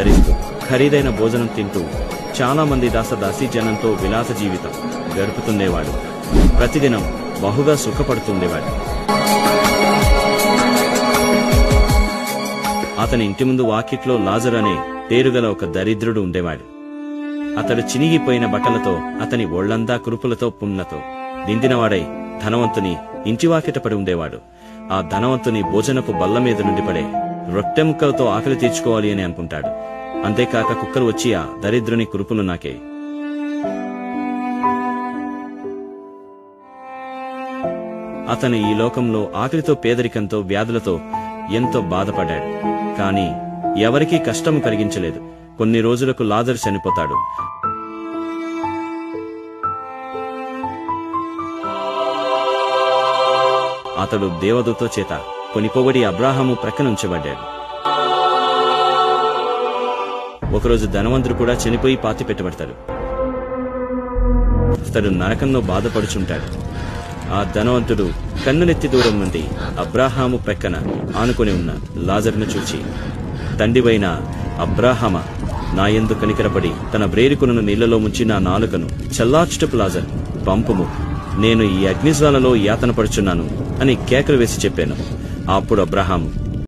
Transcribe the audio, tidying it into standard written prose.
ధరిస్తూ ఖరీదైన భోజనం తింటూ చాలా మంది దాసదాసీ జనంతో విలాస జీవితం గడుపుతుండేవాడు. ప్రతిదినం బహుగా సుఖపడుతుండేవాడు. అతని ఇంటి ముందు వాకిట్లో లాజరు అనే పేరుగల ఒక దరిద్రుడు ఉండేవాడు. అతడు చినిగిపోయిన బట్టలతో, అతని ఒళ్లంతా కురుపులతో, పుండ్లతో నిండినవాడై ధనవంతుని ఇంటి వాకిట పడి ఉండేవాడు. ఆ ధనవంతుని భోజనపు బల్ల మీద నుండి పడే రొట్టె ముక్కలతో ఆకలి తీర్చుకోవాలి అని అనుకుంటాడు. అంతేకాక కుక్కలు వచ్చి ఆ దరిద్రుని కురుపులు నాకే. అతను ఈ లోకంలో ఆకలితో, పేదరికంతో, వ్యాధులతో ఎంతో బాధపడ్డాడు. కాని ఎవరికీ కష్టము కలిగించలేదు. కొన్ని రోజులకు లాజరు చనిపోతాడు. అతడు దేవదూత చేత కొనిపోబడి అబ్రాహాము ప్రక్కనుంచబడ్డాడు. ఒకరోజు ధనవంతుడు కూడా చనిపోయి పాతి పెట్టబడతాడు. అతడు నరకంలో బాధపడుచుంటాడు. ఆ ధనవంతుడు కన్నులెత్తి దూరం నుండి అబ్రాహాము ప్రక్కన ఆనుకొని ఉన్న లాజరును చూచి, తండ్రివైన అబ్రాహామా, నా యందు కనికరపడి తన బ్రేరుకును నీళ్లలో ముంచి నా నాలుకను చల్లార్చుటకు లాజరు పంపుము, నేను ఈ అగ్నిజ్వాలలో యాతన పడుచున్నాను అని కేకలు వేసి చెప్పాను. అప్పుడు అబ్రాహాము